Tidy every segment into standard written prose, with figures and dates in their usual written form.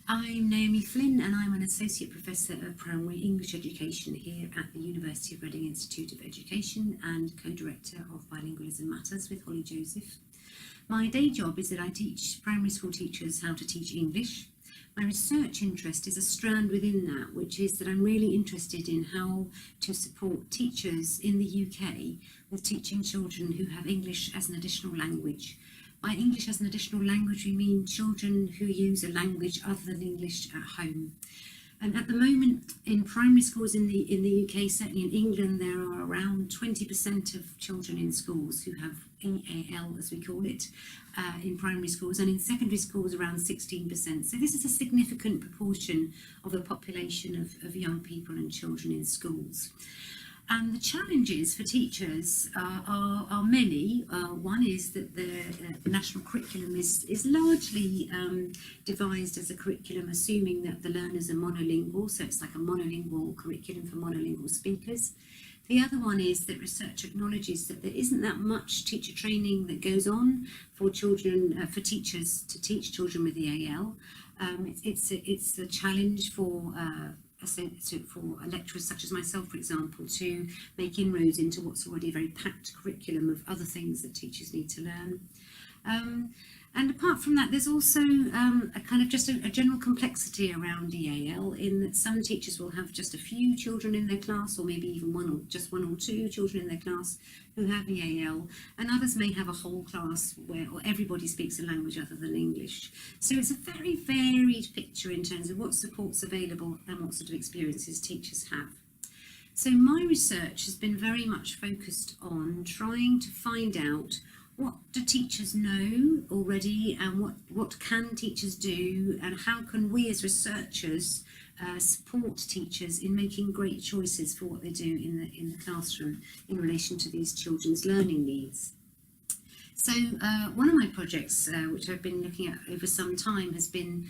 I'm Naomi Flynn and I'm an Associate Professor of Primary English Education here at the University of Reading Institute of Education and Co-Director of Bilingualism Matters with Holly Joseph. My day job is that I teach primary school teachers how to teach English. My research interest is a strand within that, which is that I'm really interested in how to support teachers in the UK with teaching children who have English as an additional language. By English as an additional language, we mean children who use a language other than English at home. And at the moment, in primary schools in the UK, certainly in England, there are around 20% of children in schools who have EAL, as we call it, in primary schools, and in secondary schools around 16%. So this is a significant proportion of the population of young people and children in schools. And the challenges for teachers are many. One is that the national curriculum is largely devised as a curriculum assuming that the learners are monolingual, so it's like a monolingual curriculum for monolingual speakers. The other one is that research acknowledges that there isn't that much teacher training that goes on for children, for teachers to teach children with EAL. It's a challenge for lecturers such as myself, for example, to make inroads into what's already a very packed curriculum of other things that teachers need to learn. And apart from that, there's also a kind of just a general complexity around EAL, in that some teachers will have just a few children in their class, or maybe even one or two children in their class who have EAL, and others may have a whole class where everybody speaks a language other than English. So it's a very varied picture in terms of what support's available and what sort of experiences teachers have. So my research has been very much focused on trying to find out what do teachers know already, and what can teachers do, and how can we as researchers support teachers in making great choices for what they do in the classroom in relation to these children's learning needs. So one of my projects, which I've been looking at over some time, has been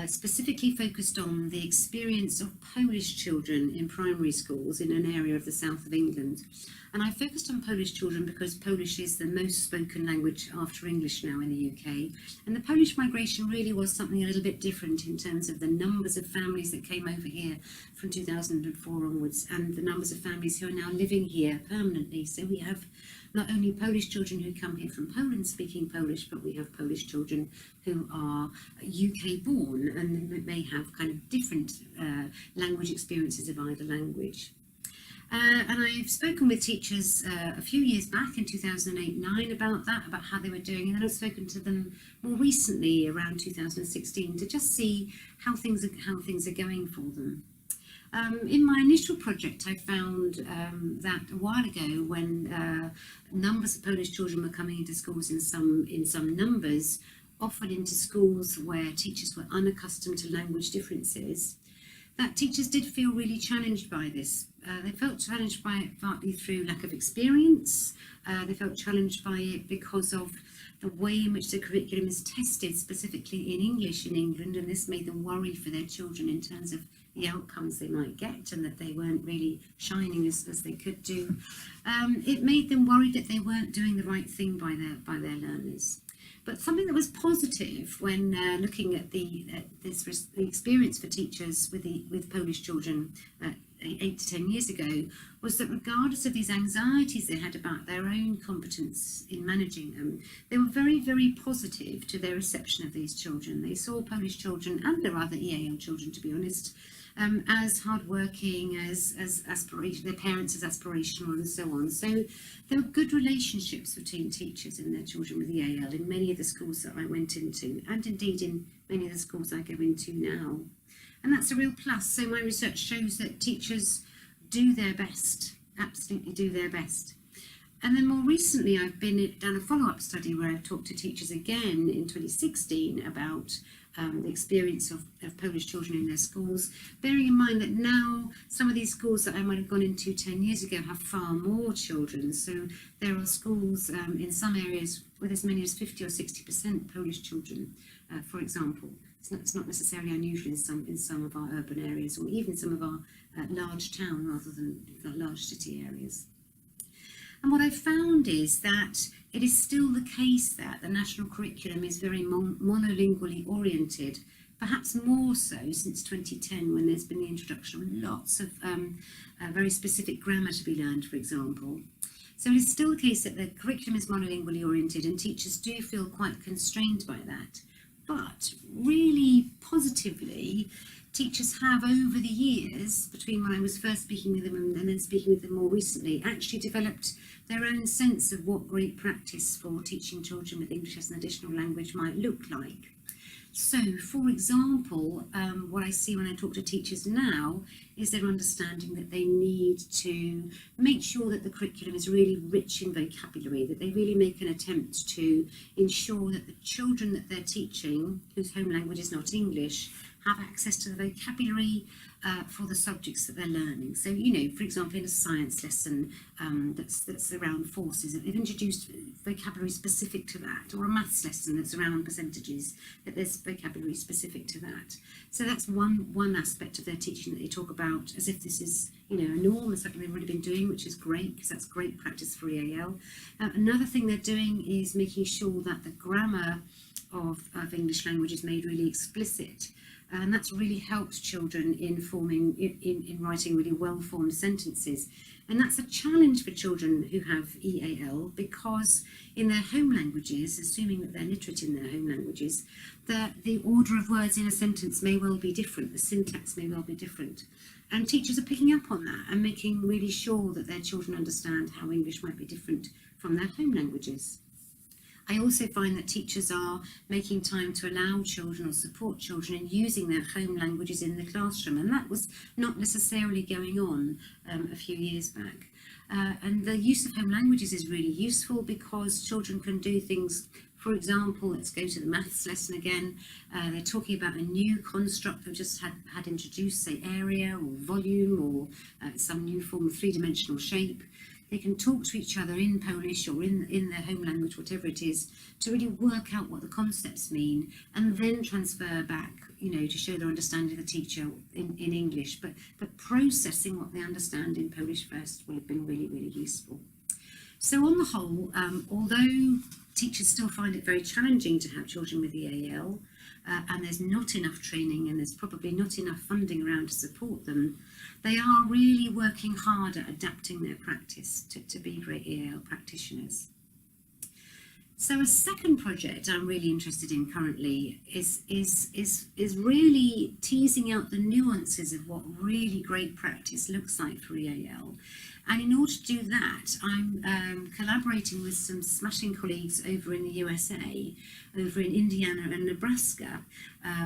specifically focused on the experience of Polish children in primary schools in an area of the south of England. And I focused on Polish children because Polish is the most spoken language after English now in the UK. And the Polish migration really was something a little bit different in terms of the numbers of families that came over here from 2004 onwards, and the numbers of families who are now living here permanently. So we have not only Polish children who come here from Poland speaking Polish, but we have Polish children who are UK born and may have kind of different language experiences of either language. And I've spoken with teachers a few years back in 2008-09 about that, about how they were doing, and then I've spoken to them more recently around 2016 to just see how things are going for them. In my initial project, I found that a while ago, when numbers of Polish children were coming into schools in some numbers, often into schools where teachers were unaccustomed to language differences, that teachers did feel really challenged by this. They felt challenged by it partly through lack of experience. They felt challenged by it because of the way in which the curriculum is tested, specifically in English in England, and this made them worry for their children in terms of the outcomes they might get, and that they weren't really shining as they could do. It made them worried that they weren't doing the right thing by their learners. But something that was positive when looking at the experience for teachers with Polish children 8 to 10 years ago was that regardless of these anxieties they had about their own competence in managing them, they were very, very positive to their reception of these children. They saw Polish children, and their other EAL children to be honest, as hardworking, as their parents as aspirational, and so on. So there were good relationships between teachers and their children with EAL in many of the schools that I went into, and indeed in many of the schools I go into now. And that's a real plus. So my research shows that teachers do their best, absolutely do their best. And then more recently, I've done a follow-up study where I've talked to teachers again in 2016 about the experience of Polish children in their schools, bearing in mind that now some of these schools that I might have gone into 10 years ago have far more children. So there are schools in some areas with as many as 50 or 60% Polish children, for example. It's not necessarily unusual in some of our urban areas, or even some of our large town rather than large city areas. And what I've found is that it is still the case that the national curriculum is very monolingually oriented perhaps more so since 2010, when there's been the introduction of lots of very specific grammar to be learned, for example. So it is still the case that the curriculum is monolingually oriented, and teachers do feel quite constrained by that. But really positively, teachers have, over the years, between when I was first speaking with them and then speaking with them more recently, actually developed their own sense of what great practice for teaching children with English as an additional language might look like. So, for example, what I see when I talk to teachers now is their understanding that they need to make sure that the curriculum is really rich in vocabulary, that they really make an attempt to ensure that the children that they're teaching, whose home language is not English, have access to the vocabulary for the subjects that they're learning. So, you know, for example, in a science lesson that's around forces, they've introduced vocabulary specific to that, or a maths lesson that's around percentages, that there's vocabulary specific to that. So that's one aspect of their teaching that they talk about as if this is, you know, a norm and something they've already been doing, which is great, because that's great practice for EAL. Another thing they're doing is making sure that the grammar of English language is made really explicit. And that's really helped children in writing really well-formed sentences. And that's a challenge for children who have EAL, because in their home languages, assuming that they're literate in their home languages, the order of words in a sentence may well be different, the syntax may well be different. And teachers are picking up on that and making really sure that their children understand how English might be different from their home languages. I also find that teachers are making time to allow children or support children in using their home languages in the classroom, and that was not necessarily going on a few years back. And the use of home languages is really useful because children can do things. For example, let's go to the maths lesson again. They're talking about a new construct they've just had introduced, say area or volume or some new form of three-dimensional shape. They can talk to each other in Polish or in their home language, whatever it is, to really work out what the concepts mean and then transfer back, you know, to show their understanding of the teacher in English. But processing what they understand in Polish first will have been really, really useful. So on the whole, although teachers still find it very challenging to have children with EAL, and there's not enough training and there's probably not enough funding around to support them, they are really working hard at adapting their practice to be great EAL practitioners. So a second project I'm really interested in currently is really teasing out the nuances of what really great practice looks like for EAL. And in order to do that, I'm collaborating with some smashing colleagues over in the USA, over in Indiana and Nebraska,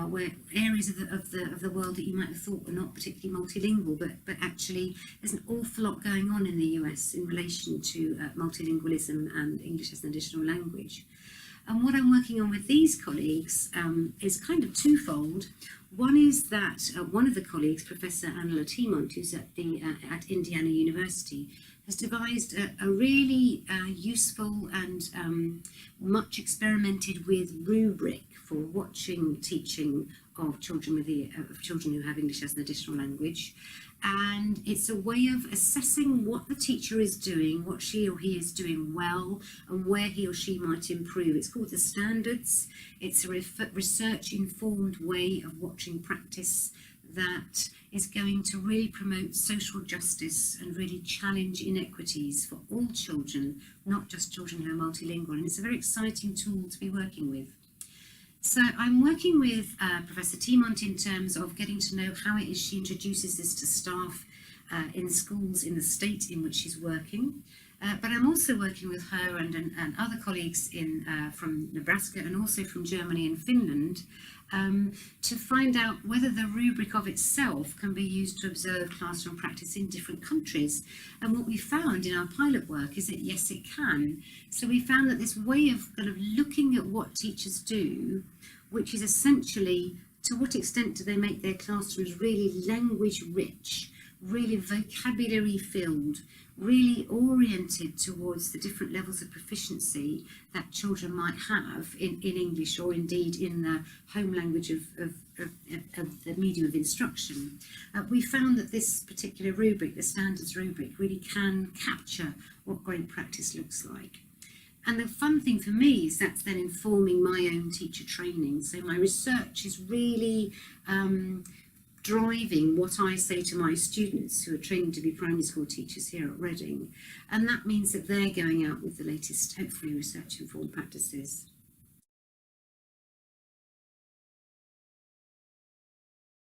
where areas of the world that you might have thought were not particularly multilingual, but actually there's an awful lot going on in the US in relation to multilingualism and English as an additional language. And what I'm working on with these colleagues is kind of twofold. One is that one of the colleagues, Professor Anna Latimont, who's at Indiana University, has devised a really useful and much experimented with rubric for watching teaching of children who have English as an additional language. And it's a way of assessing what the teacher is doing, what she or he is doing well, and where he or she might improve. It's called the standards. It's a research-informed way of watching practice that is going to really promote social justice and really challenge inequities for all children, not just children who are multilingual. And it's a very exciting tool to be working with. So I'm working with Professor Timont in terms of getting to know how it is she introduces this to staff in schools in the state in which she's working. But I'm also working with her and other colleagues from Nebraska and also from Germany and Finland to find out whether the rubric of itself can be used to observe classroom practice in different countries. And what we found in our pilot work is that yes, it can. So we found that this way of kind of looking at what teachers do, which is essentially to what extent do they make their classrooms really language rich, really vocabulary filled, really oriented towards the different levels of proficiency that children might have in English or indeed in the home language of the medium of instruction. We found that this particular rubric, the standards rubric, really can capture what great practice looks like. And the fun thing for me is that's then informing my own teacher training. So my research is really driving what I say to my students who are training to be primary school teachers here at Reading. And that means that they're going out with the latest, hopefully, research-informed practices.